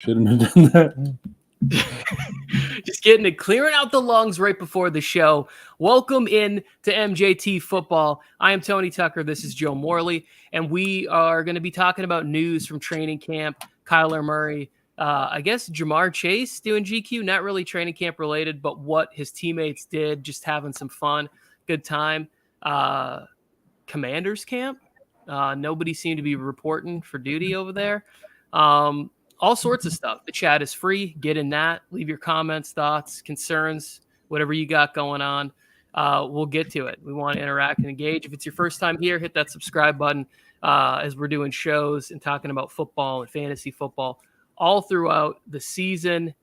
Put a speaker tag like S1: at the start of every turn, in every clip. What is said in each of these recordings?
S1: Shouldn't have done that.
S2: Just getting it, clearing out the lungs right before the show. Welcome in to MJT Football. I am Tony Tucker. This is Joe Morley, and we are going to be talking about news from training camp. Kyler Murray, I guess JaMarr Chase doing GQ, not really training camp related, but what his teammates did, just having some fun, good time. Commanders camp, nobody seemed to be reporting for duty over there. All sorts of stuff. The chat is free. Get in that. Leave your comments, thoughts, concerns, whatever you got going on. We'll get to it. We want to interact and engage. If it's your first time here, hit that subscribe button as we're doing shows and talking about football and fantasy football all throughout the season.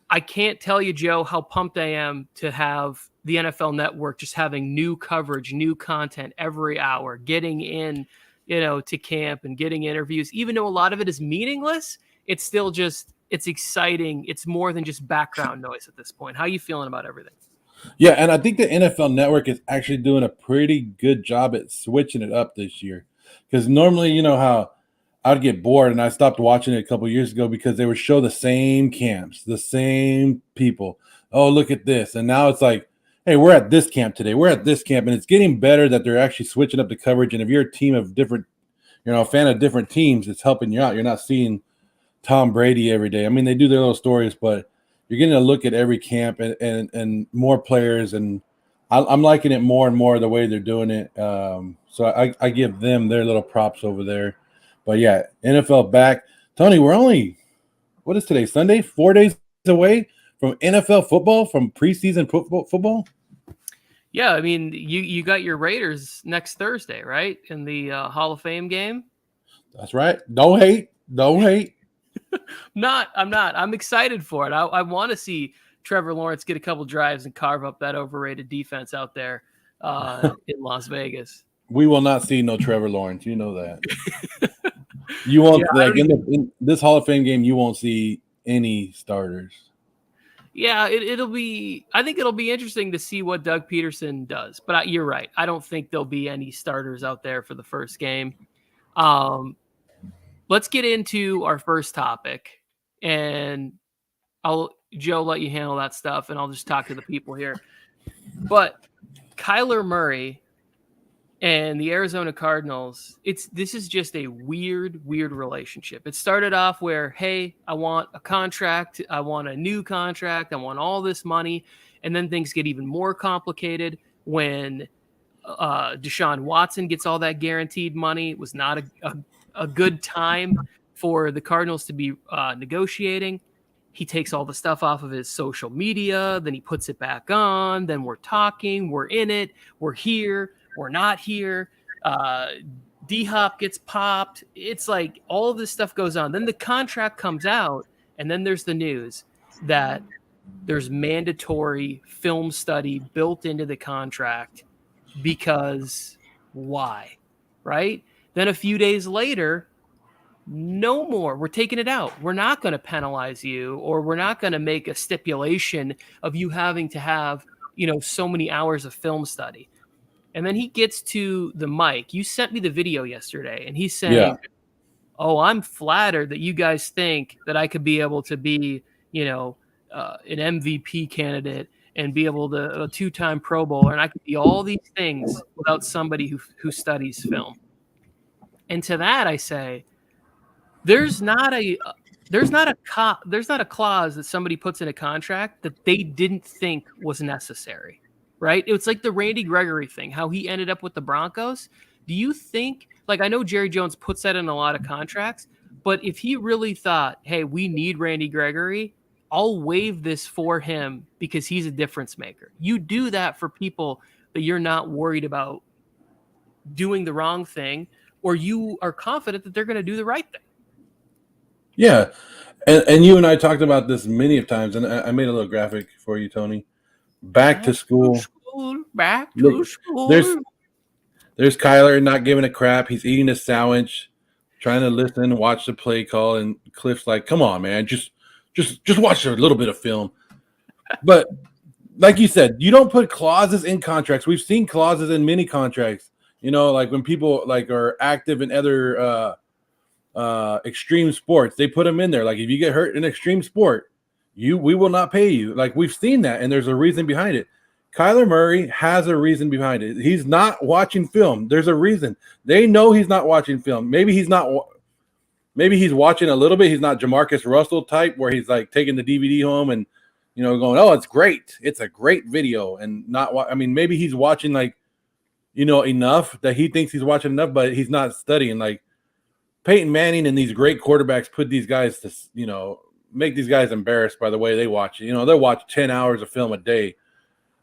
S2: I can't tell you, Joe, how pumped I am to have the NFL Network just having new coverage, new content every hour, getting in, to camp and getting interviews. Even though a lot of it is meaningless, it's still just, it's exciting. It's more than just background noise at this point. How are you feeling about everything?
S1: Yeah, and I think the NFL Network is actually doing a pretty good job at switching it up this year. Because normally, you know how I'd get bored, and I stopped watching it a couple years ago because they would show the same camps, the same people. Oh, look at this. And now it's like, hey, we're at this camp today. We're at this camp. And it's getting better that they're actually switching up the coverage. And if you're a team of different, a fan of different teams, it's helping you out. You're not seeing Tom Brady every day. I mean, they do their little stories, but you're getting a look at every camp and more players. And I'm liking it more and more the way they're doing it. So I give them their little props over there. But, yeah, NFL back. Tony, we're only, what is today, Sunday? 4 days away from NFL football, from preseason football?
S2: Yeah, I mean, you got your Raiders next Thursday, right, in the Hall of Fame game?
S1: That's right. Don't hate.
S2: I'm not. I'm excited for it. I want to see Trevor Lawrence get a couple drives and carve up that overrated defense out there in Las Vegas.
S1: We will not see no Trevor Lawrence. You know that. You won't in this Hall of Fame game. You won't see any starters.
S2: Yeah, it'll be. I think it'll be interesting to see what Doug Peterson does. But you're right. I don't think there'll be any starters out there for the first game. Let's get into our first topic, and Joe, let you handle that stuff, and I'll just talk to the people here. But Kyler Murray and the Arizona Cardinals, this is just a weird relationship. It started off where, hey, I want a contract, I want a new contract, I want all this money, and then things get even more complicated when Deshaun Watson gets all that guaranteed money. It was not a good time for the Cardinals to be negotiating. He takes all the stuff off of his social media, then he puts it back on, then we're talking, we're in it, we're here, we're not here. D-Hop gets popped. It's like all of this stuff goes on. Then the contract comes out, and then there's the news that there's mandatory film study built into the contract because why, right? Then a few days later, no more. We're taking it out. We're not going to penalize you, or we're not going to make a stipulation of you having to have, so many hours of film study. And then he gets to the mic. You sent me the video yesterday, and he's saying, oh, I'm flattered that you guys think that I could be able to be, an MVP candidate and be able to a two-time Pro Bowler, and I could be all these things without somebody who studies film. And to that, I say, there's not a clause that somebody puts in a contract that they didn't think was necessary, right? It's like the Randy Gregory thing, how he ended up with the Broncos. Do you think, I know Jerry Jones puts that in a lot of contracts, but if he really thought, hey, we need Randy Gregory, I'll waive this for him because he's a difference maker. You do that for people that you're not worried about doing the wrong thing, or you are confident that they're going to do the right thing.
S1: Yeah. And you and I talked about this many of times, and I made a little graphic for you, Tony. Back to school.
S2: Back to school.
S1: There's Kyler not giving a crap. He's eating a sandwich, trying to listen, watch the play call, and Cliff's like, come on, man, just watch a little bit of film. But like you said, you don't put clauses in contracts. We've seen clauses in many contracts, like when people are active in other extreme sports. They put them in there. Like if you get hurt in extreme sport, we will not pay you. Like we've seen that, and there's a reason behind it. Kyler Murray has a reason behind it. He's not watching film. There's a reason. They know he's not watching film. Maybe he's not. Maybe he's watching a little bit. He's not JaMarr Russell type where he's like taking the DVD home and going, oh, it's great. It's a great video, and not. I mean, maybe he's watching like enough that he thinks he's watching enough, but he's not studying. Like Peyton Manning and these great quarterbacks put these guys to make these guys embarrassed by the way they watch it. They'll watch 10 hours of film a day.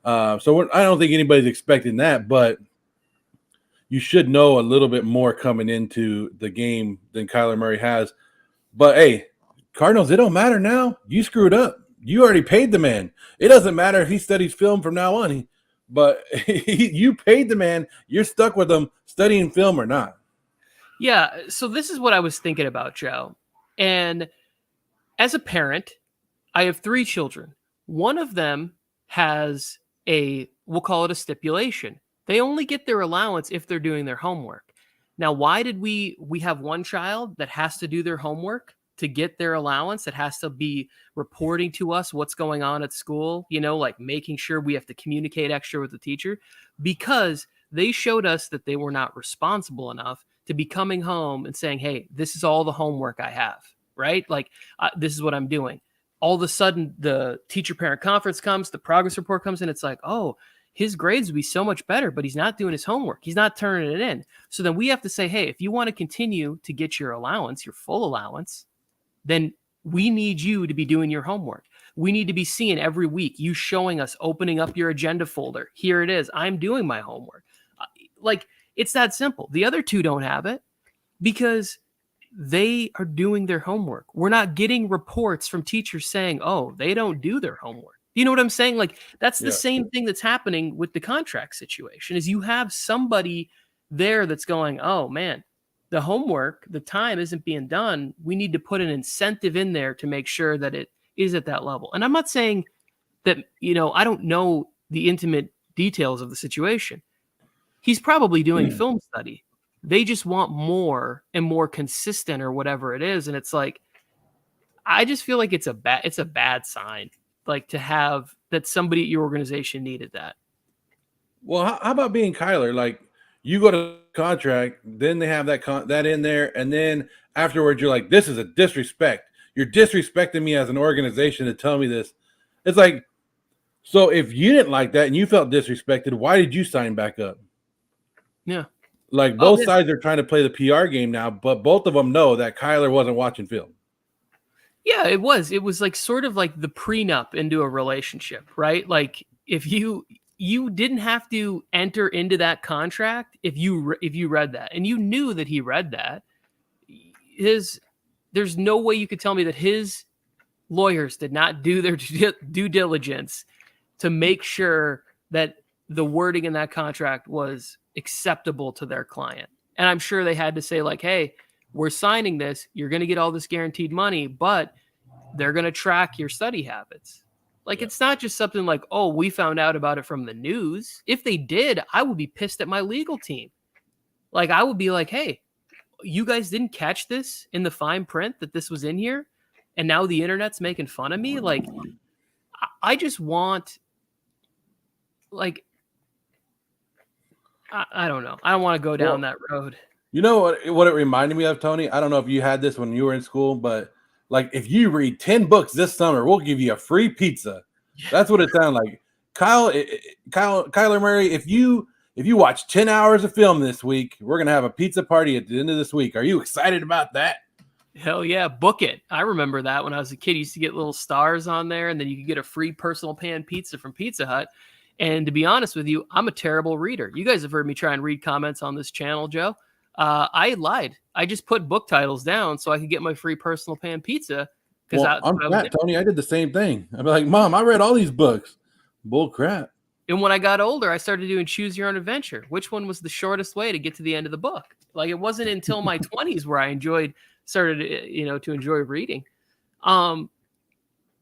S1: So I don't think anybody's expecting that, but you should know a little bit more coming into the game than Kyler Murray has. But, hey, Cardinals, it don't matter now. You screwed up. You already paid the man. It doesn't matter if he studies film from now on. But you paid the man. You're stuck with him studying film or not.
S2: Yeah, so this is what I was thinking about, Joe. And as a parent, I have 3 children. One of them has we'll call it a stipulation. They only get their allowance if they're doing their homework. Now, why did we have one child that has to do their homework to get their allowance, that has to be reporting to us what's going on at school, like making sure we have to communicate extra with the teacher? Because they showed us that they were not responsible enough to be coming home and saying, hey, this is all the homework I have, right? Like, this is what I'm doing. All of a sudden, the teacher-parent conference comes, the progress report comes in. It's like, oh, his grades would be so much better, but he's not doing his homework. He's not turning it in. So then we have to say, hey, if you want to continue to get your allowance, your full allowance, then we need you to be doing your homework. We need to be seeing every week you showing us, opening up your agenda folder. Here it is. I'm doing my homework. Like, it's that simple. The other 2 don't have it because they are doing their homework. We're not getting reports from teachers saying, oh, they don't do their homework. You know what I'm saying? Like, that's the same thing that's happening with the contract situation, is you have somebody there that's going, oh, man, the homework, the time isn't being done. We need to put an incentive in there to make sure that it is at that level. And I'm not saying that, I don't know the intimate details of the situation. He's probably doing film study. They just want more and more consistent or whatever it is. And it's like, I just feel like it's a bad sign, like to have that somebody at your organization needed that.
S1: Well, how about being Kyler? Like, you go to contract, then they have that in there, and then afterwards you're like, this is a disrespect. You're disrespecting me as an organization to tell me this. It's like, so if you didn't like that and you felt disrespected, why did you sign back up?
S2: Yeah.
S1: Like, both sides are trying to play the PR game now, but both of them know that Kyler wasn't watching film.
S2: Yeah, it was. It was like sort of like the prenup into a relationship, right? Like, if you didn't have to enter into that contract if you read that, and you knew that he read that, there's no way you could tell me that his lawyers did not do their due diligence to make sure that the wording in that contract was acceptable to their client. And I'm sure they had to say, like, hey, we're signing this. You're going to get all this guaranteed money, but they're going to track your study habits. Like, it's not just something like, oh, we found out about it from the news. If they did, I would be pissed at my legal team. Like, I would be like, hey, you guys didn't catch this in the fine print that this was in here, and now the internet's making fun of me. Like, I just want, like, I don't know. I don't want to go down that road.
S1: You know what it reminded me of, Tony? I don't know if you had this when you were in school, but like, if you read 10 books this summer, we'll give you a free pizza. Yeah. That's what it sounded like. Kyler Murray, if you watch 10 hours of film this week, we're going to have a pizza party at the end of this week. Are you excited about that?
S2: Hell yeah, book it. I remember that when I was a kid. You used to get little stars on there, and then you could get a free personal pan pizza from Pizza Hut. And to be honest with you, I'm a terrible reader. You guys have heard me try and read comments on this channel, Joe. I lied. I just put book titles down so I could get my free personal pan pizza.
S1: Tony, I did the same thing. I'd be like, Mom, I read all these books. Bull crap.
S2: And when I got older, I started doing Choose Your Own Adventure. Which one was the shortest way to get to the end of the book? Like, it wasn't until my 20s where I started to enjoy reading.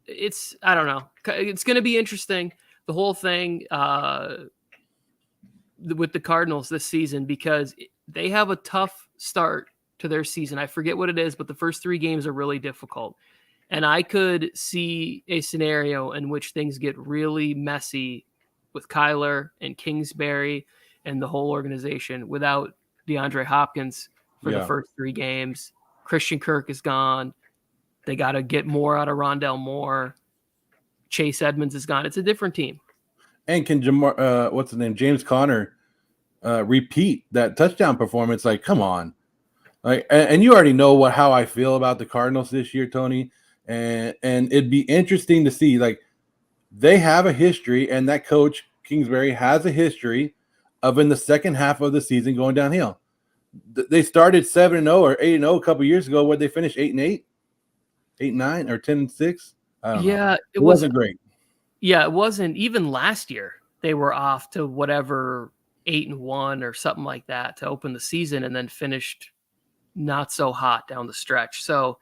S2: It's, I don't know. It's going to be interesting, the whole thing with the Cardinals this season, because they have a tough start to their season. I forget what it is, but the first 3 games are really difficult. And I could see a scenario in which things get really messy with Kyler and Kingsbury and the whole organization without DeAndre Hopkins for the first 3 games. Christian Kirk is gone. They got to get more out of Rondell Moore. Chase Edmonds is gone. It's a different team.
S1: And can JaMarr, what's his name, James Conner, repeat that touchdown performance? Like, come on. Like, and you already know how I feel about the Cardinals this year, Tony. And it'd be interesting to see, like, they have a history, and that coach Kingsbury has a history of in the second half of the season going downhill. They started 7-0 or 8-0 a couple years ago. Where they finished 8-8, 8-9, or 10-6. I don't know. It wasn't great.
S2: Yeah, it wasn't. Even last year, they were off to whatever 8-1 or something like that to open the season, and then finished not so hot down the stretch. So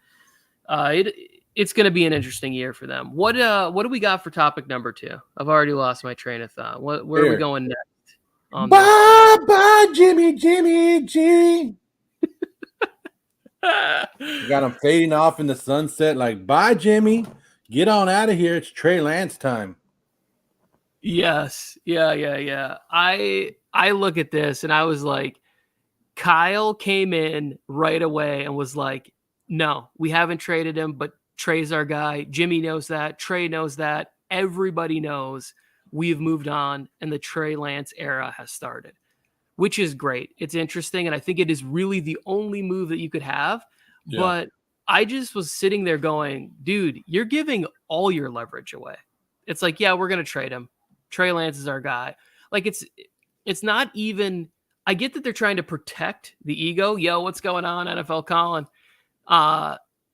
S2: it's going to be an interesting year for them. What do we got for topic number 2? I've already lost my train of thought. Where are we going next?
S1: Bye, Jimmy G. You got him fading off in the sunset. Like, bye, Jimmy. Get on out of here. It's Trey Lance time.
S2: Yes. Yeah. I look at this and I was like, Kyle came in right away and was like, no, we haven't traded him, but Trey's our guy. Jimmy knows that. Trey knows that. Everybody knows we've moved on and the Trey Lance era has started, which is great. It's interesting. And I think it is really the only move that you could have. Yeah. But I just was sitting there going, dude, you're giving all your leverage away. It's like, yeah, we're going to trade him. Trey Lance is our guy. Like, it's not even, I get that they're trying to protect the ego. Yo, what's going on, NFL Colin?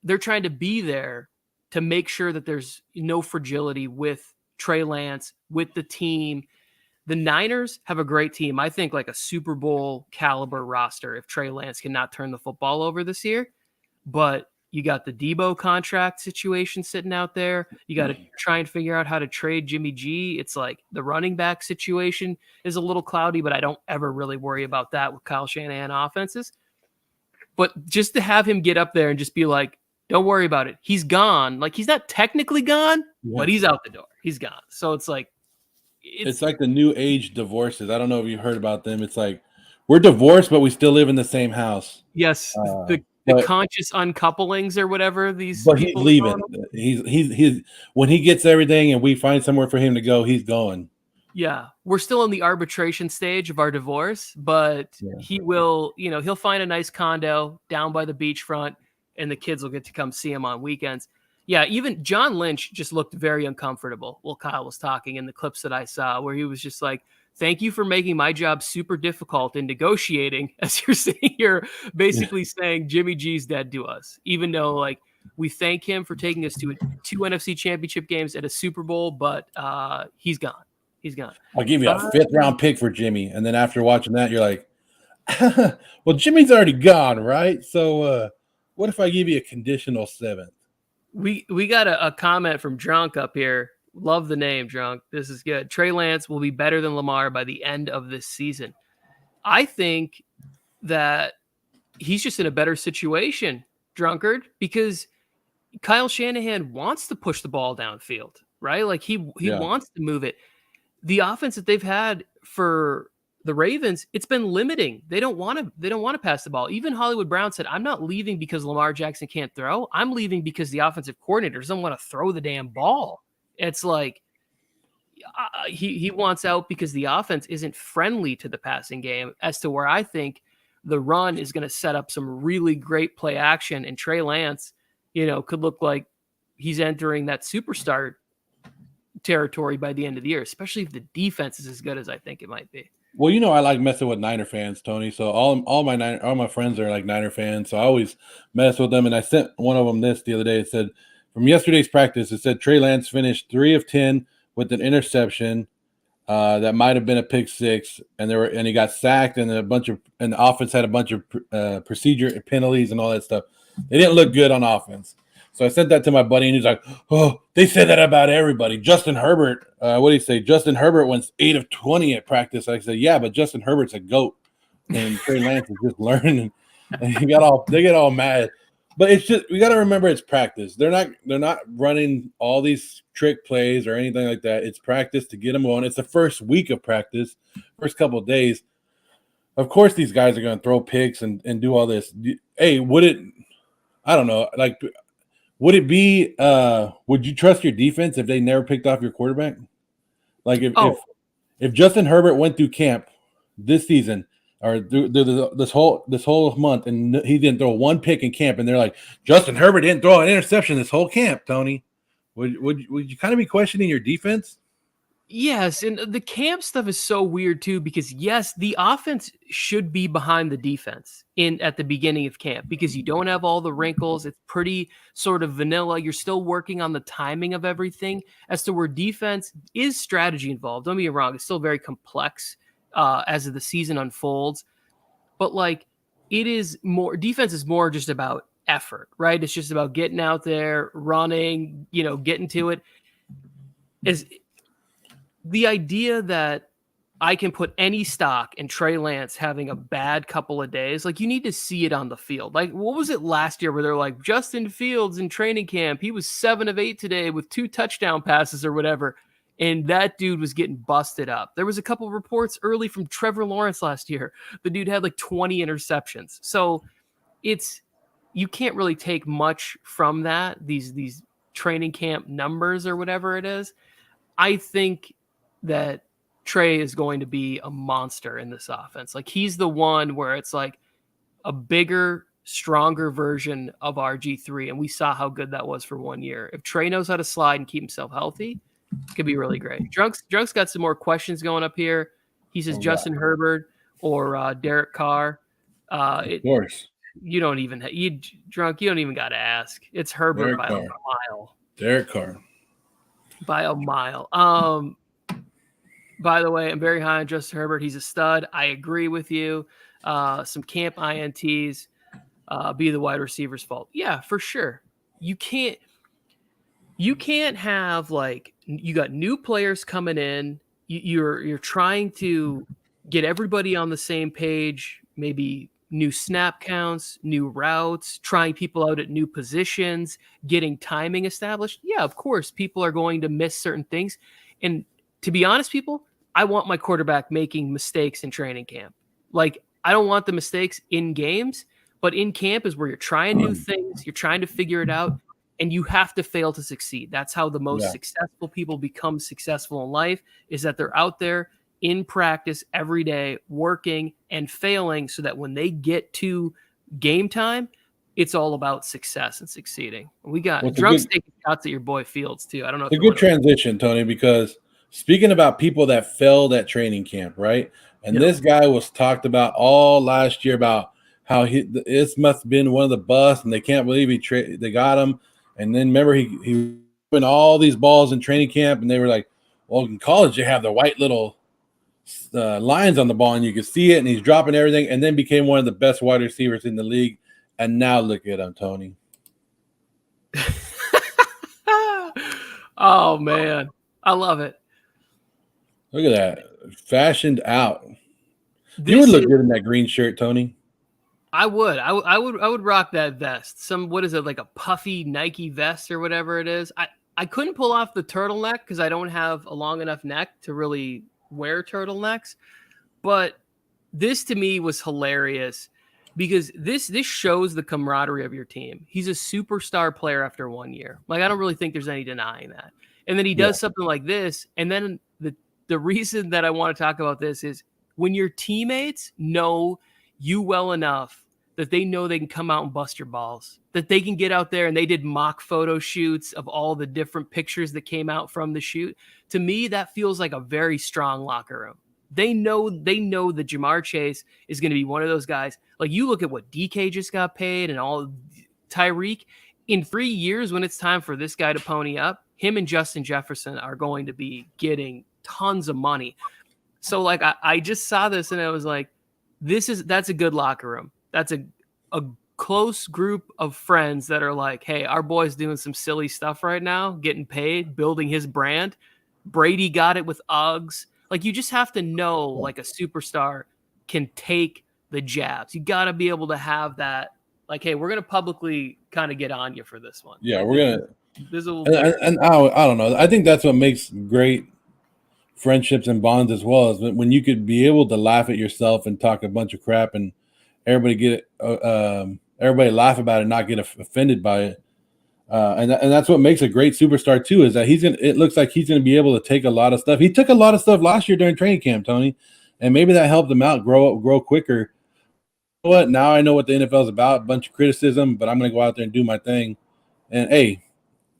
S2: They're trying to be there to make sure that there's no fragility with Trey Lance, with the team. The Niners have a great team. I think like a Super Bowl caliber roster if Trey Lance cannot turn the football over this year. But you got the Debo contract situation sitting out there. You got to try and figure out how to trade Jimmy G. It's like the running back situation is a little cloudy, but I don't ever really worry about that with Kyle Shanahan offenses. But just to have him get up there and just be like, don't worry about it. He's gone. Like, he's not technically gone, but he's out the door. He's gone. So it's like,
S1: it's like the new age divorces. I don't know if you heard about them. It's like, we're divorced, but we still live in the same house.
S2: Yes. The conscious uncouplings or whatever these.
S1: But he's leaving. He's when he gets everything and we find somewhere for him to go, he's going.
S2: Yeah, we're still in the arbitration stage of our divorce, but he will. He'll find a nice condo down by the beachfront, and the kids will get to come see him on weekends. Yeah, even John Lynch just looked very uncomfortable while Kyle was talking in the clips that I saw, where he was just like, thank you for making my job super difficult in negotiating, as you're saying, you're basically saying Jimmy G's dead to us, even though like we thank him for taking us to 2 NFC championship games at a Super Bowl, but he's gone. He's gone.
S1: I'll give you a 5th round pick for Jimmy. And then after watching that, you're like, well, Jimmy's already gone, right? So what if I give you a conditional 7th?
S2: We got a comment from Drunk up here. Love the name, Drunk. This is good. Trey Lance will be better than Lamar by the end of this season. I think that he's just in a better situation, Drunkard, because Kyle Shanahan wants to push the ball downfield, right? Like he wants to move it. The offense that they've had for the Ravens, it's been limiting. They don't want to pass the ball. Even Hollywood Brown said, I'm not leaving because Lamar Jackson can't throw. I'm leaving because the offensive coordinator doesn't want to throw the damn ball. It's like he wants out because the offense isn't friendly to the passing game, as to where I think the run is going to set up some really great play action. And Trey Lance, could look like he's entering that superstar territory by the end of the year, especially if the defense is as good as I think it might be.
S1: Well, I like messing with Niner fans, Tony. So all my friends are like Niner fans. So I always mess with them. And I sent one of them this the other day. It said, from yesterday's practice, it said Trey Lance finished 3 of 10 with an interception that might have been a pick 6, and he got sacked, and the offense had a bunch of procedure penalties and all that stuff. They didn't look good on offense. So I sent that to my buddy, and he's like, "Oh, they said that about everybody." Justin Herbert, what did he say? Justin Herbert went 8 of 20 at practice. I said, "Yeah, but Justin Herbert's a goat, and Trey Lance is just learning." And they get all mad. But it's just we got to remember it's practice. They're not running all these trick plays or anything like that. It's practice to get them going. It's the first week of practice, first couple of days. Of course, these guys are going to throw picks and do all this. Hey, would it? I don't know. Like, would it be? Would you trust your defense if they never picked off your quarterback? Like if Justin Herbert went through camp this season or this whole month and he didn't throw one pick in camp, and they're like, Justin Herbert didn't throw an interception this whole camp, Tony, would you kind of be questioning your defense?
S2: Yes, and the camp stuff is so weird too because yes, the offense should be behind the defense at the beginning of camp because you don't have all the wrinkles. It's pretty sort of vanilla. You're still working on the timing of everything as to where defense is strategy involved. Don't get me wrong, it's still very complex as the season unfolds. But like it is more defense is more just about effort, right? It's just about getting out there, running, getting to it. Is the idea that I can put any stock in Trey Lance having a bad couple of days, like you need to see it on the field. Like what was it last year where they're like Justin Fields in training camp, he was 7 of 8 today with 2 touchdown passes or whatever, and that dude was getting busted up. There was a couple of reports early from Trevor Lawrence last year. The dude had like 20 interceptions. So you can't really take much from that, these training camp numbers or whatever it is. I think that Trey is going to be a monster in this offense. Like he's the one where it's like a bigger, stronger version of RG3. And we saw how good that was for 1 year. If Trey knows how to slide and keep himself healthy, it could be really great. Drunk's got some more questions going up here. He says Justin Herbert or Derek Carr.
S1: Of course.
S2: You don't even Drunk. You don't even got to ask. It's Herbert by a mile.
S1: Derek Carr.
S2: By a mile. By the way, I'm very high on Justin Herbert. He's a stud. I agree with you. Some camp INTs be the wide receiver's fault. Yeah, for sure. You can't have like you got new players coming in. You're trying to get everybody on the same page. Maybe new snap counts, new routes, trying people out at new positions, getting timing established. Yeah, of course, people are going to miss certain things. And to be honest, people, I want my quarterback making mistakes in training camp. Like, I don't want the mistakes in games, but in camp is where you're trying new things, you're trying to figure it out, and you have to fail to succeed. That's how the most successful people become successful in life, is that they're out there in practice every day, working and failing so that when they get to game time, it's all about success and succeeding. We got Drunks taking shots at your boy Fields too. I don't know.
S1: It's a good transition, Tony, because speaking about people that failed at training camp, right? And this guy was talked about all last year about how this must have been one of the busts, and they can't believe they got him. And then remember he went all these balls in training camp, and they were like, well, in college they have the white little lines on the ball, and you can see it, and he's dropping everything, and then became one of the best wide receivers in the league. And now look at him, Tony.
S2: Oh man, I love it.
S1: Look at that, fashioned out. You would look good in that green shirt, Tony.
S2: I would. I would rock that vest. What is it, like a puffy Nike vest or whatever it is? I couldn't pull off the turtleneck because I don't have a long enough neck to really wear turtlenecks. But this to me was hilarious because this shows the camaraderie of your team. He's a superstar player after 1 year. Like, I don't really think there's any denying that. And then he does something like this. And then the reason that I want to talk about this is when your teammates know you well enough that they know they can come out and bust your balls, that they can get out there, and they did mock photo shoots of all the different pictures that came out from the shoot. To me, that feels like a very strong locker room. They know that JaMarr Chase is going to be one of those guys. Like, you look at what DK just got paid and all Tyreek. In 3 years, when it's time for this guy to pony up, him and Justin Jefferson are going to be getting tons of money. So like, I just saw this and I was like, that's a good locker room. That's a close group of friends that are like, hey, our boy's doing some silly stuff right now, getting paid, building his brand. Brady got it with Uggs. Like, you just have to know, like, a superstar can take the jabs. You got to be able to have that. Like, hey, we're going to publicly kind of get on you for this one.
S1: Yeah,
S2: like,
S1: we're gonna.
S2: This is a little different.
S1: And I don't know. I think that's what makes great friendships and bonds as well, is when you could be able to laugh at yourself and talk a bunch of crap and everybody laugh about it and not get offended by it. And that's what makes a great superstar too, is that it looks like he's gonna be able to take a lot of stuff. He took a lot of stuff last year during training camp, Tony, and maybe that helped him out grow quicker. You know what? Now I know what the NFL is about, a bunch of criticism, but I'm gonna go out there and do my thing. And hey,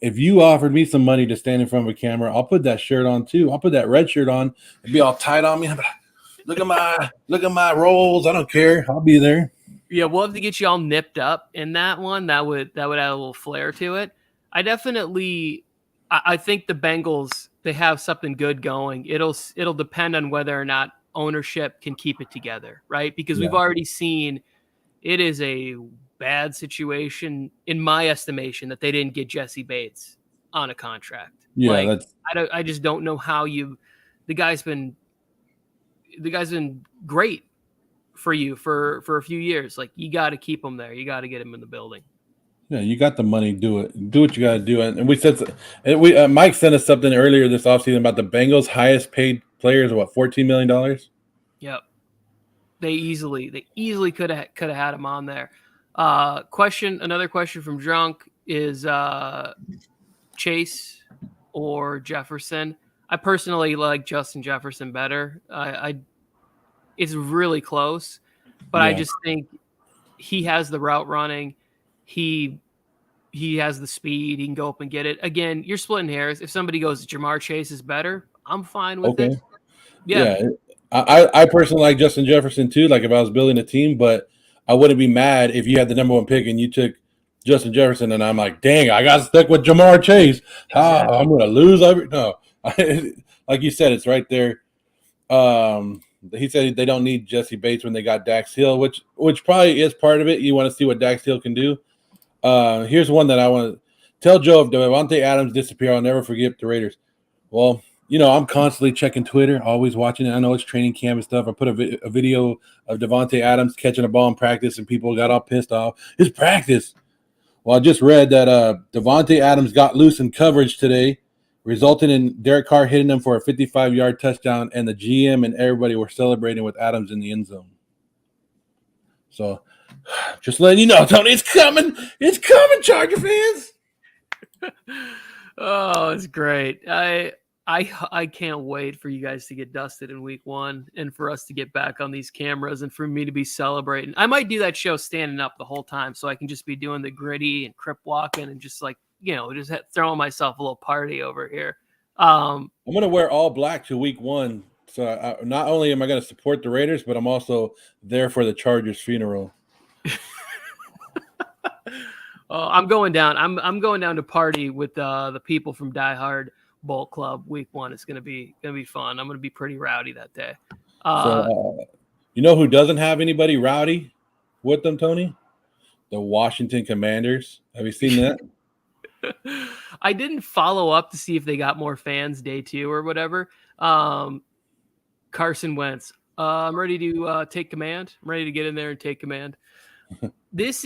S1: if you offered me some money to stand in front of a camera, I'll put that shirt on too. I'll put that red shirt on. It'd be all tight on me. Look at my rolls. I don't care. I'll be there.
S2: Yeah, we'll have to get you all nipped up in that one. That would add a little flair to it. I think the Bengals, they have something good going. It'll depend on whether or not ownership can keep it together, right? Because we've already seen it is a bad situation, in my estimation, that they didn't get Jesse Bates on a contract.
S1: Yeah,
S2: I just don't know how the guy's been great for you for a few years. Like, you got to keep him there. You got to get him in the building.
S1: Yeah, you got the money. Do it. Do what you got to do. And we said, Mike sent us something earlier this offseason about the Bengals' highest paid players. What, $14 million?
S2: Yep. They easily could have had him on there. Another question from Drunk is Chase or Jefferson. I personally like Justin Jefferson better. It's really close, but I just think he has the route running. He has the speed. He can go up and get it. Again, you're splitting hairs. If somebody goes, JaMarr Chase is better, I'm fine with it.
S1: Yeah. I personally like Justin Jefferson too, like if I was building a team, but I wouldn't be mad if you had the number one pick and you took Justin Jefferson and I'm like, dang, I got stuck with JaMarr Chase. Exactly. I'm going to lose. No, like you said, it's right there. He said they don't need Jesse Bates when they got Dax Hill, which probably is part of it. You want to see what Dax Hill can do. Here's one that I want to tell Joe. If Davante Adams disappear, I'll never forget the Raiders. Well, I'm constantly checking Twitter, always watching it. I know it's training camp and stuff. I put a video of Davante Adams catching a ball in practice, and people got all pissed off. It's practice. Well, I just read that Davante Adams got loose in coverage today, resulting in Derek Carr hitting him for a 55-yard touchdown, and the GM and everybody were celebrating with Adams in the end zone. So, just letting you know, Tony, it's coming. It's coming, Charger fans.
S2: Oh, it's great. I can't wait for you guys to get dusted in week 1 and for us to get back on these cameras and for me to be celebrating. I might do that show standing up the whole time so I can just be doing the gritty and crip walking and just just throwing myself a little party over here.
S1: I'm going to wear all black to week 1. So not only am I going to support the Raiders, but I'm also there for the Chargers funeral.
S2: I'm going down. I'm going down to party with the people from Die Hard Bolt Club week 1. It's gonna be fun. I'm gonna be pretty rowdy that day.
S1: You know who doesn't have anybody rowdy with them, Tony? The Washington Commanders. Have you seen that?
S2: I didn't follow up to see if they got more fans day 2 or whatever. Carson Wentz. I'm ready to take command. I'm ready to get in there and take command. This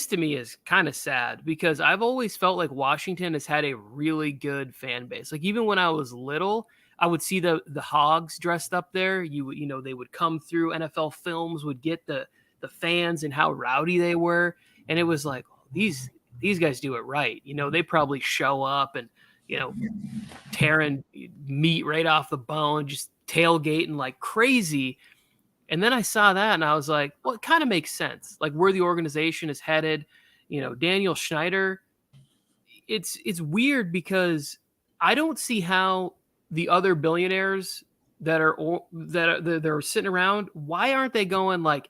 S2: to me is kind of sad because I've always felt like Washington has had a really good fan base. Like, even when I was little, I would see the Hogs dressed up there. They would come through. NFL Films would get the fans and how rowdy they were, and it was like, these guys do it right. They probably show up and tearing meat right off the bone, just tailgating like crazy. And then I saw that and I was like, well, it kind of makes sense. Like, where the organization is headed, Daniel Schneider, it's weird because I don't see how the other billionaires that are sitting around, why aren't they going like,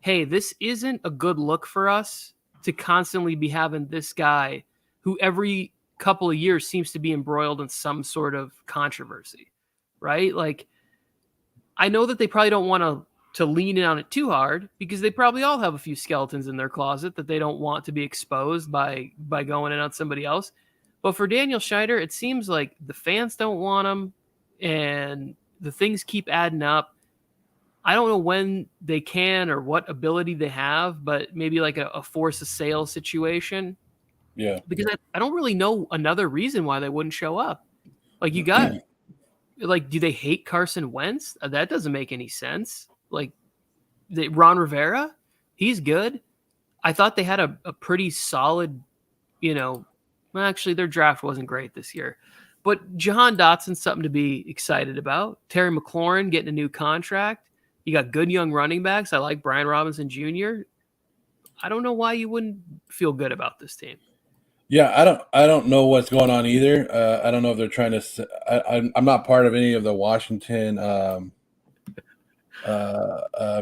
S2: hey, this isn't a good look for us to constantly be having this guy who every couple of years seems to be embroiled in some sort of controversy, right? Like, I know that they probably don't want to lean in on it too hard because they probably all have a few skeletons in their closet that they don't want to be exposed by going in on somebody else. But for Daniel Schneider, it seems like the fans don't want him and the things keep adding up. I don't know when they can or what ability they have, but maybe like a force of sale situation.
S1: Yeah.
S2: Because I don't really know another reason why they wouldn't show up. Like you got like, do they hate Carson Wentz? That doesn't make any sense. Like Ron Rivera, he's good. I thought they had a pretty solid, well, actually their draft wasn't great this year. But Jahan Dotson's something to be excited about. Terry McLaurin getting a new contract. You got good young running backs. I like Brian Robinson Jr. I don't know why you wouldn't feel good about this team.
S1: Yeah, I don't know what's going on either. I don't know if they're trying to. I'm not part of any of the Washington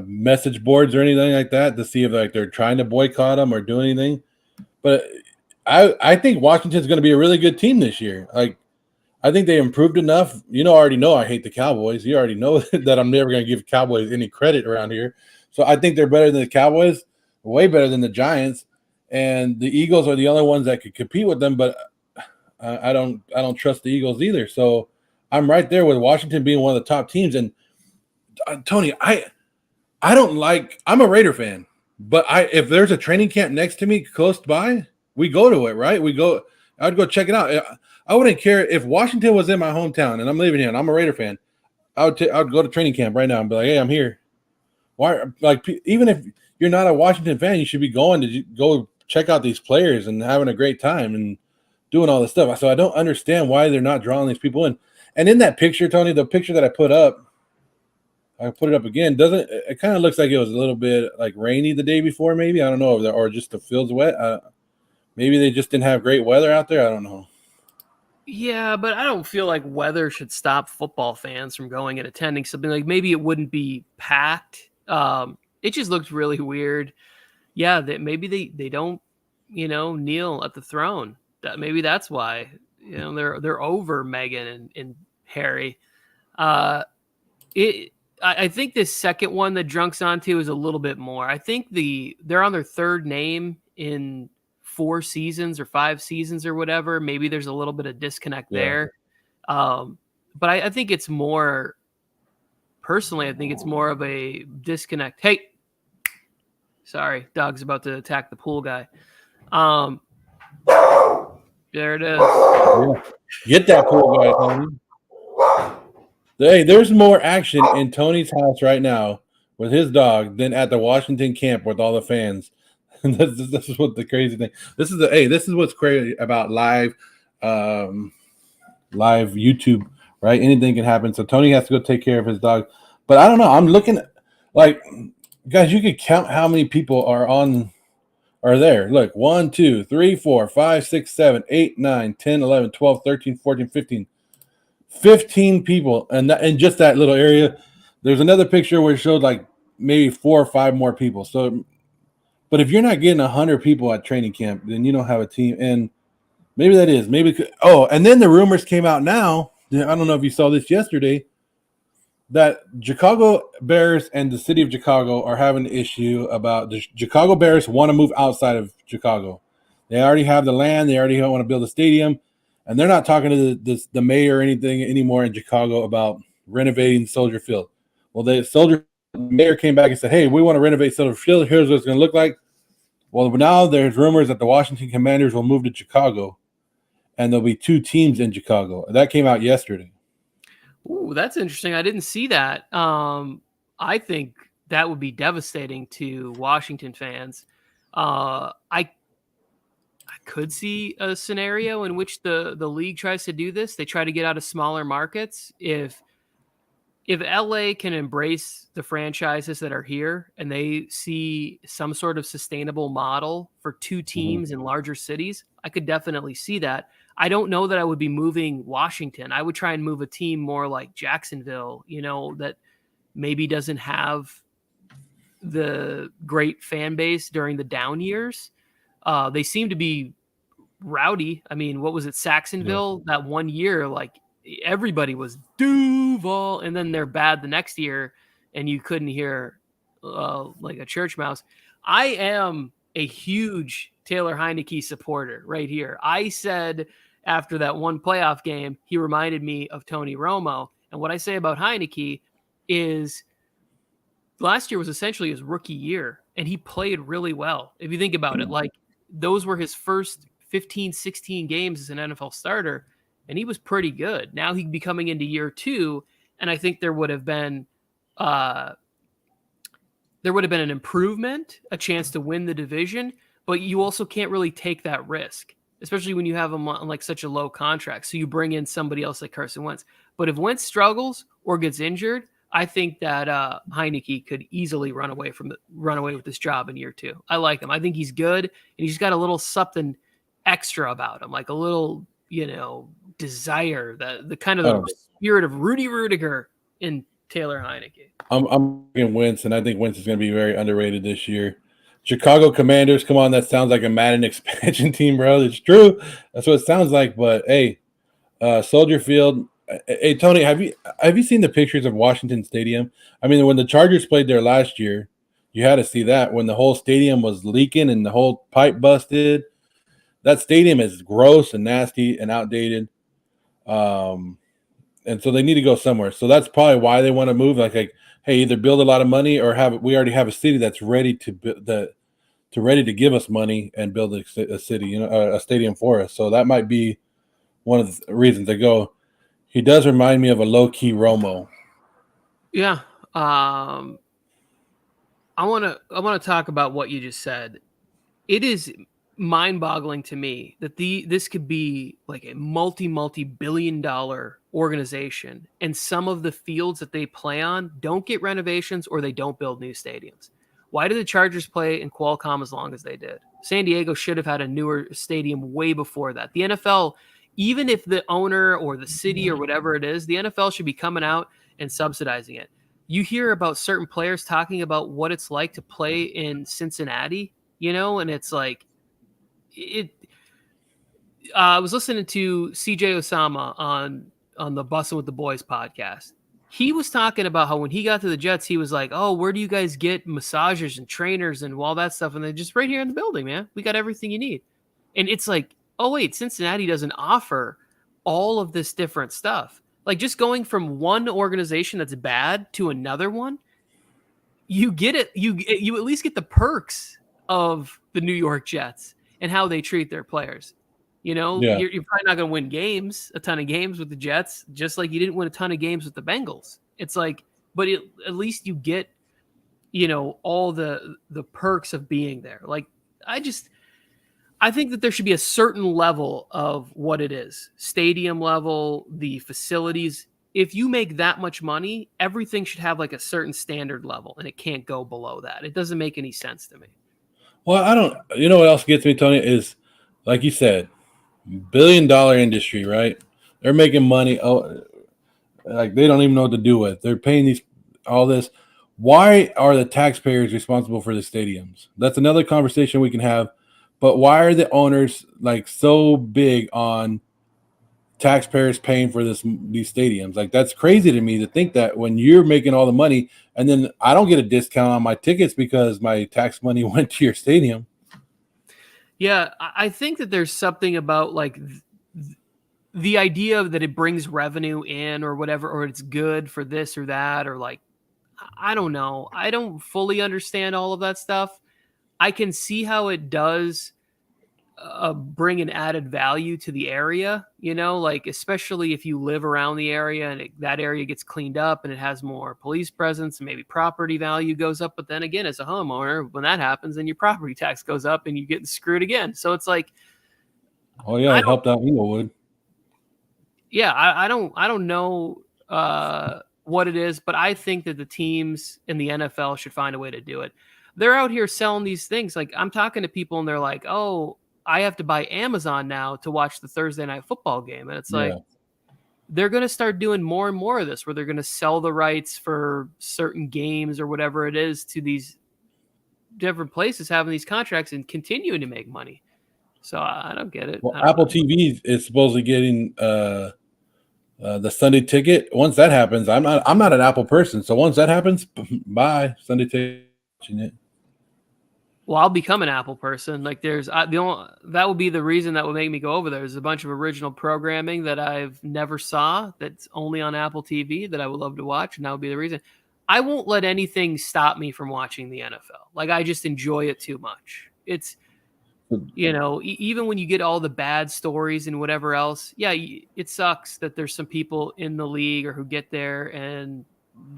S1: message boards or anything like that to see if like they're trying to boycott them or do anything. But I think Washington's going to be a really good team this year. Like I think they improved enough. Already know I hate the Cowboys. You already know that I'm never going to give Cowboys any credit around here. So I think they're better than the Cowboys, way better than the Giants, and the Eagles are the only ones that could compete with them. But I don't trust the Eagles either. So I'm right there with Washington being one of the top teams. And Tony, I don't like. I'm a Raider fan, but if there's a training camp next to me close by, we go to it. Right? I'd go check it out. I wouldn't care if Washington was in my hometown and I'm living here and I'm a Raider fan. I would go to training camp right now and be like, hey, I'm here. Why? Like, even if you're not a Washington fan, you should be going to go check out these players and having a great time and doing all this stuff. So I don't understand why they're not drawing these people in. And in that picture, Tony, the picture that I put it up again. Doesn't it kind of looks like it was a little bit like rainy the day before? Maybe I don't know, or just the field's wet. Maybe they just didn't have great weather out there. I don't know.
S2: Yeah, but I don't feel like weather should stop football fans from going and attending something. Like maybe it wouldn't be packed. It just looked really weird. Yeah, that maybe they don't, kneel at the throne. Maybe that's why. They're over Meghan and Harry. I think this second one that Drunk's onto is a little bit more. I think they're on their third name in 4 seasons or 5 seasons or whatever. Maybe there's a little bit of disconnect there. But I think it's more, personally, I think it's more of a disconnect. Hey, sorry, dog's about to attack the pool guy. There it is.
S1: Yeah. Get that pool guy, Tony. Hey, there's more action in Tony's house right now with his dog than at the Washington camp with all the fans. This is what the crazy thing. This is what's crazy about live YouTube, right? Anything can happen. So Tony has to go take care of his dog. But I don't know. I'm looking at, like, guys, you could count how many people are there. Look, 1, 2, 3, 4, 5, 6, 7, 8, 9, 10, 11, 12, 13, 14, 15. 15 people, and in just that little area. There's another picture where it showed like maybe 4 or 5 more people. So, but if you're not getting 100 people at training camp, then you don't have a team. And maybe that is and then the rumors came out now. I don't know if you saw this yesterday, that Chicago Bears and the city of Chicago are having an issue about the Chicago Bears want to move outside of Chicago. They already have the land. They already want to build a stadium. And they're not talking to the mayor or anything anymore in Chicago about renovating Soldier Field. Well, the mayor came back and said, hey, we want to renovate Soldier Field. Here's what it's going to look like. Well, now there's rumors that the Washington Commanders will move to Chicago, and there'll be 2 teams in Chicago. That came out yesterday.
S2: Ooh, that's interesting. I didn't see that. I think that would be devastating to Washington fans. I could see a scenario in which the league tries to do this. They try to get out of smaller markets. If LA can embrace the franchises that are here and they see some sort of sustainable model for 2 teams in larger cities, I could definitely see that. I don't know that I would be moving Washington. I would try and move a team more like Jacksonville, that maybe doesn't have the great fan base during the down years. They seem to be rowdy. I mean, what was it, Saxonville? Yeah. That one year, like everybody was Duval, and then they're bad the next year, and you couldn't hear like a church mouse. I am a huge Taylor Heineke supporter right here. I said after that one playoff game, he reminded me of Tony Romo. And what I say about Heineke is last year was essentially his rookie year, and he played really well. If you think about it, like those were his first 15, 16 games as an NFL starter, and he was pretty good. Now he'd be coming into year 2, and I think there would have been an improvement, a chance to win the division, but you also can't really take that risk, especially when you have him on like such a low contract. So you bring in somebody else like Carson Wentz. But if Wentz struggles or gets injured, I think that Heineke could easily run away with this job in year 2. I like him. I think he's good, and he's got a little something extra about him, like a little, desire, the kind of the spirit of Rudy Rudiger in Taylor Heineke.
S1: I'm in Wentz, and I think Wentz is going to be very underrated this year. Chicago Commanders, come on, that sounds like a Madden expansion team, bro. It's true. That's what it sounds like. But hey, Soldier Field. Hey Tony, have you seen the pictures of Washington Stadium? I mean, when the Chargers played there last year, you had to see that when the whole stadium was leaking and the whole pipe busted. That stadium is gross and nasty and outdated. And so they need to go somewhere. So that's probably why they want to move. Like, hey, either build a lot of money or we already have a city that's ready to ready to give us money and build a city, a stadium for us. So that might be one of the reasons they go. He does remind me of a low-key Romo.
S2: Yeah. I want to talk about what you just said. It is mind-boggling to me that this could be like a multi-billion-dollar organization, and some of the fields that they play on don't get renovations or they don't build new stadiums. Why did the Chargers play in Qualcomm as long as they did? San Diego should have had a newer stadium way before that. The NFL, even if the owner or the city or whatever it is, the NFL should be coming out and subsidizing it. You hear about certain players talking about what it's like to play in Cincinnati, and it's like I was listening to CJ Osama on the Bussin' with the Boys podcast. He was talking about how when he got to the Jets, he was like, "Oh, where do you guys get massagers and trainers and all that stuff?" And they're just right here in the building, man. We got everything you need. And it's like, oh wait, Cincinnati doesn't offer all of this different stuff. Like just going from one organization that's bad to another one, you get it. You at least get the perks of the New York Jets and how they treat their players. You're probably not going to win a ton of games with the Jets, just like you didn't win a ton of games with the Bengals. It's like, but at least you get, all the perks of being there. Like, I think that there should be a certain level of what it is, stadium level, the facilities. If you make that much money, everything should have like a certain standard level, and it can't go below that. It doesn't make any sense to me.
S1: Well, I don't. You know what else gets me, Tony? Is like you said, billion-dollar industry, right? They're making money. Oh, like they don't even know what to do with. They're paying all this. Why are the taxpayers responsible for the stadiums? That's another conversation we can have. But why are the owners like so big on taxpayers paying for these stadiums? Like that's crazy to me to think that when you're making all the money and then I don't get a discount on my tickets because my tax money went to your stadium.
S2: Yeah, I think that there's something about like the idea that it brings revenue in or whatever, or it's good for this or that, or like, I don't know. I don't fully understand all of that stuff. I can see how it does bring an added value to the area, like especially if you live around the area and that area gets cleaned up and it has more police presence and maybe property value goes up. But then again, as a homeowner, when that happens, then your property tax goes up and you get screwed again. So it's like,
S1: oh yeah, it helped out Inglewood.
S2: Yeah, I don't know what it is, but I think that the teams in the NFL should find a way to do it. They're out here selling these things. Like I'm talking to people and they're like, "Oh, I have to buy Amazon now to watch the Thursday night football game." And it's like they're going to start doing more and more of this where they're going to sell the rights for certain games or whatever it is to these different places having these contracts and continuing to make money. So I don't get it.
S1: Well, Apple TV is supposedly getting the Sunday ticket. Once that happens, I'm not an Apple person. So once that happens, bye Sunday ticket. Watching it.
S2: Well, I'll become an Apple person. Like that would be the reason that would make me go over there. There's a bunch of original programming that I've never saw that's only on Apple TV that I would love to watch, and that would be the reason. I won't let anything stop me from watching the NFL. Like, I just enjoy it too much. It's, even when you get all the bad stories and whatever else, yeah, it sucks that there's some people in the league or who get there and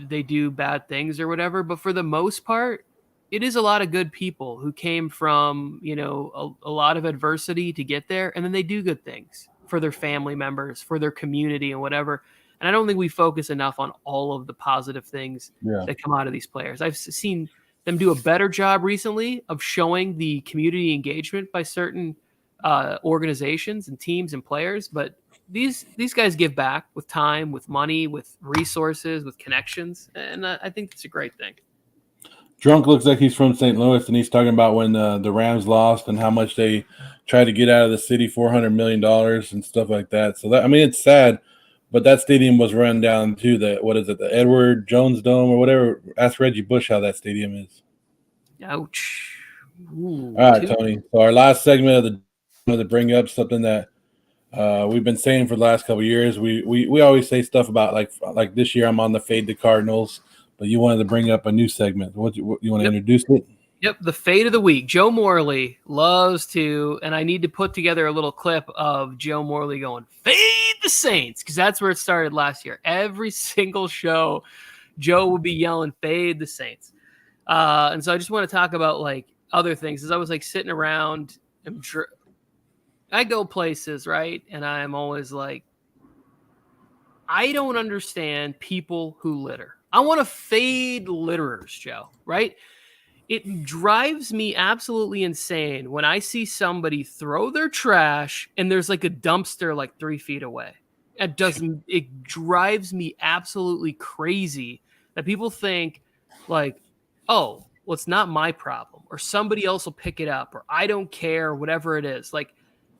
S2: they do bad things or whatever. But for the most part, it is a lot of good people who came from, a lot of adversity to get there. And then they do good things for their family members, for their community and whatever. And I don't think we focus enough on all of the positive things that come out of these players. I've seen them do a better job recently of showing the community engagement by certain organizations and teams and players. But these guys give back with time, with money, with resources, with connections. And I think it's a great thing.
S1: Drunk looks like he's from St. Louis, and he's talking about when the Rams lost and how much they tried to get out of the city, $400 million and stuff like that. So, it's sad, but that stadium was run down to the Edward Jones Dome or whatever. Ask Reggie Bush how that stadium is.
S2: Ouch. Ooh,
S1: all right, Tony. So our last segment of to bring up something that we've been saying for the last couple of years. We always say stuff about like this year I'm on the fade the Cardinals. But you wanted to bring up a new segment. What you want to introduce it?
S2: Yep, the fade of the week. Joe Morley loves to, and I need to put together a little clip of Joe Morley going, fade the Saints, because that's where it started last year. Every single show, Joe would be yelling, fade the Saints. And so I just want to talk about other things. As I was sitting around, I go places, right? And I'm always like, I don't understand people who litter. I want to fade litterers, Joe, right? It drives me absolutely insane when I see somebody throw their trash and there's a dumpster 3 feet away. It drives me absolutely crazy that people think oh, well, it's not my problem, or somebody else will pick it up, or I don't care, whatever it is.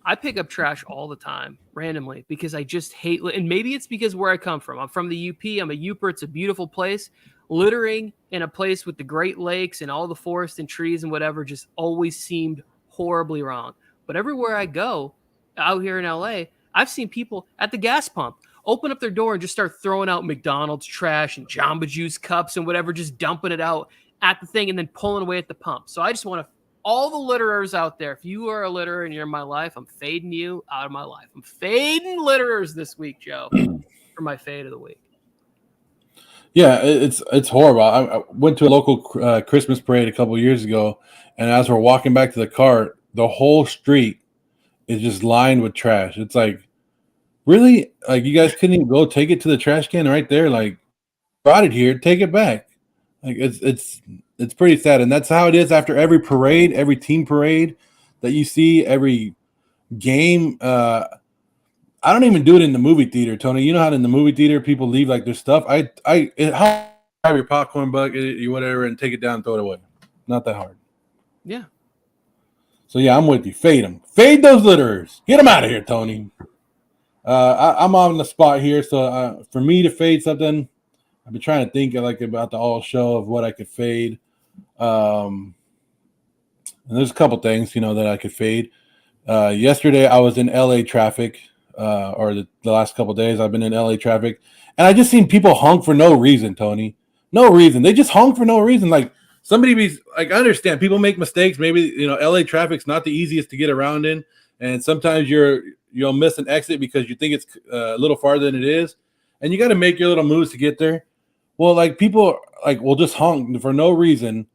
S2: I pick up trash all the time randomly because I just hate, and maybe it's because where I come from. I'm from the UP. I'm a Uper. It's a beautiful place. Littering in a place with the Great Lakes and all the forest and trees and whatever just always seemed horribly wrong. But everywhere I go out here in LA, I've seen people at the gas pump open up their door and just start throwing out McDonald's trash and Jamba Juice cups and whatever, just dumping it out at the thing and then pulling away at the pump. So I just want to, all the litterers out there, if you are a litterer and you're in my life, I'm fading you out of my life. I'm fading litterers this week, Joe, for my fade of the week.
S1: Yeah, it's horrible. I went to a local Christmas parade a couple of years ago, and as we're walking back to the car, the whole street is just lined with trash. It's really? You guys couldn't even go take it to the trash can right there? Brought it here, take it back. It's pretty sad, and that's how it is after every parade, every team parade that you see, every game. I don't even do it in the movie theater, Tony. You know how in the movie theater people leave their stuff. I have your popcorn bucket, or whatever, and take it down and throw it away. Not that hard.
S2: Yeah.
S1: So yeah, I'm with you. Fade them. Fade those litterers. Get them out of here, Tony. I'm on the spot here, so for me to fade something, I've been trying to think about the all show of what I could fade. And there's a couple things, that I could fade. Yesterday I was in LA traffic, or the last couple of days I've been in LA traffic, and I just seen people honk for no reason, Tony. No reason. They just honk for no reason. I understand people make mistakes. Maybe, LA traffic's not the easiest to get around in, and sometimes you'll miss an exit because you think it's a little farther than it is, and you got to make your little moves to get there. Well, people will just honk for no reason,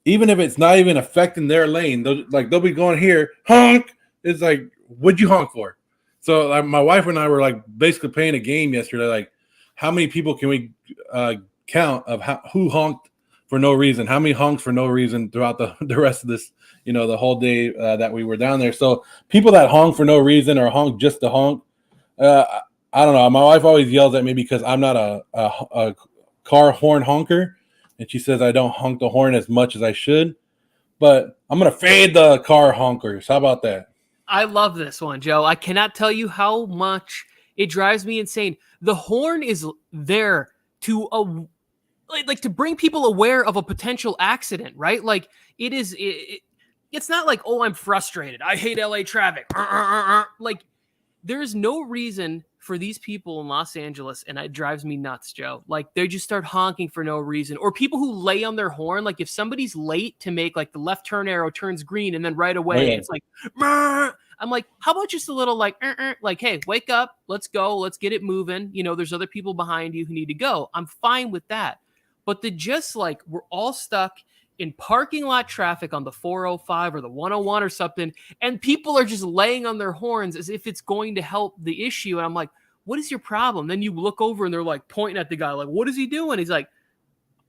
S1: even if it's not even affecting their lane. They'll be going here, honk. It's what'd you honk for? So my wife and I were basically playing a game yesterday. How many people can we count of who honked for no reason? How many honks for no reason throughout the rest of this, the whole day that we were down there? So people that honk for no reason or honk just to honk, I don't know. My wife always yells at me because I'm not a car horn honker, and she says I don't honk the horn as much as I should. But I'm gonna fade the car honkers. How about that?
S2: I love this one, Joe. I cannot tell you how much it drives me insane. The horn is there to to bring people aware of a potential accident, right? It's not oh, I'm frustrated, I hate LA traffic. there's no reason for these people in Los Angeles, and it drives me nuts, Joe. Like, they just start honking for no reason. Or people who lay on their horn, like if somebody's late to make like the left turn arrow turns green and then right away it's like, Murr! I'm like, how about just a little like, like, hey, wake up, let's go, let's get it moving. You know, there's other people behind you who need to go. I'm fine with that. But the just like, we're all stuck in parking lot traffic on the 405 or the 101 or something, and people are just laying on their horns as if it's going to help the issue. And I'm like, what is your problem? Then you look over and they're like pointing at the guy, like, what is he doing? He's like,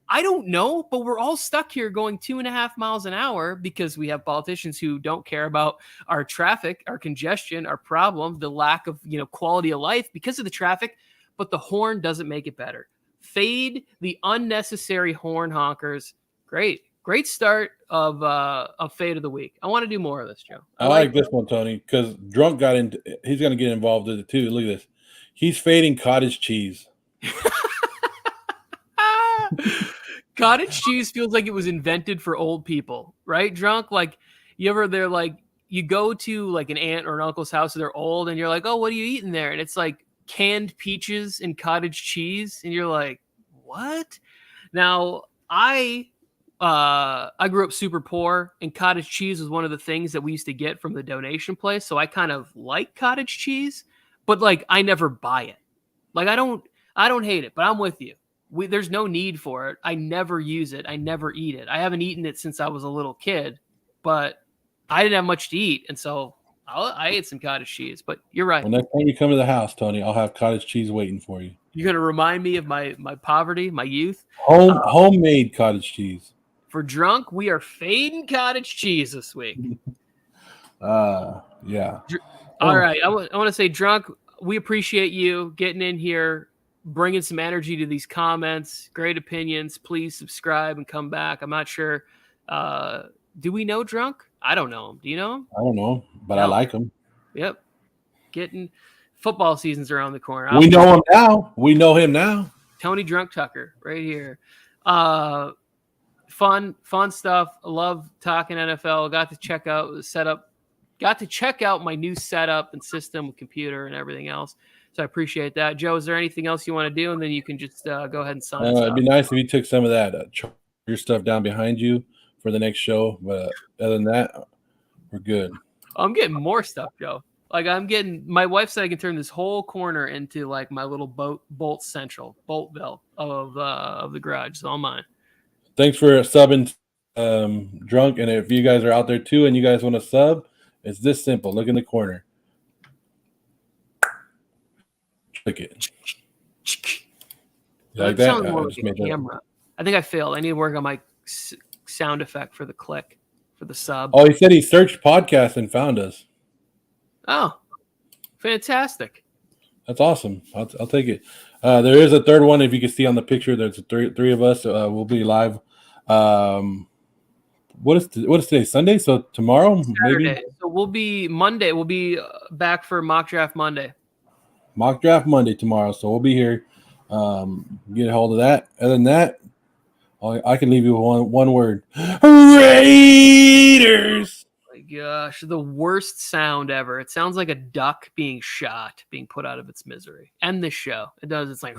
S2: I don't know, but we're all stuck here going 2.5 miles an hour because we have politicians who don't care about our traffic, our congestion, our problem, the lack of, you know, quality of life because of the traffic, but the horn doesn't make it better. Fade the unnecessary horn honkers. Great start of fade of the week. I want to do more of this, Joe.
S1: I like this one, Tony, because Drunk got into. He's going to get involved in it too. Look at this. He's fading cottage cheese.
S2: Cottage cheese feels like it was invented for old people, right? Drunk, like they're like, you go to like an aunt or an uncle's house and they're old and you're like, oh, what are you eating there? And it's like canned peaches and cottage cheese. And you're like, what? Now, I grew up super poor, and cottage cheese was one of the things that we used to get from the donation place. So I kind of like cottage cheese, but like I never buy it. Like I don't hate it, but I'm with you. There's no need for it. I never use it. I never eat it. I haven't eaten it since I was a little kid, but I didn't have much to eat, and so I ate some cottage cheese. But you're right.
S1: Well, next time you come to the house, Tony, I'll have cottage cheese waiting for you.
S2: You're gonna remind me of my poverty, my youth.
S1: Homemade cottage cheese.
S2: For Drunk, we are fading cottage cheese this week.
S1: Yeah.
S2: All right. I want to say, Drunk, we appreciate you getting in here, bringing some energy to these comments. Great opinions. Please subscribe and come back. I'm not sure. Do we know Drunk? I don't know him. Do you know him?
S1: I don't know him, but no. I like him.
S2: Yep. Getting football season's around the corner.
S1: We know him now. We know him now.
S2: Tony Drunk Tucker right here. Fun stuff. I love talking NFL. Got to check out the setup. Got to check out my new setup and system with computer and everything else. So I appreciate that. Joe, is there anything else you want to do? And then you can just go ahead and sign us
S1: It'd be nice if you took some of that your stuff down behind you for the next show. But other than that, we're good.
S2: I'm getting more stuff, Joe. Like my wife said I can turn this whole corner into like my little Boltville of the garage. It's all mine.
S1: Thanks for subbing, Drunk. And if you guys are out there too and you guys want to sub, it's this simple. Look in the corner. Click it.
S2: You like that? Sounds more like a camera. I think I failed. I need to work on my sound effect for the click, for the sub.
S1: Oh, he said he searched podcasts and found us.
S2: Oh, fantastic.
S1: That's awesome. I'll take it. There is a third one. If you can see on the picture, there's three of us. We'll be live. What is today? Sunday? So tomorrow,
S2: Saturday.
S1: Maybe.
S2: So we'll be Monday. We'll be back for Mock Draft Monday.
S1: Mock Draft Monday tomorrow. So we'll be here. Get a hold of that. Other than that, I can leave you with one word: Raiders.
S2: Oh my gosh, the worst sound ever. It sounds like a duck being shot, being put out of its misery. End this show. It does. It's like.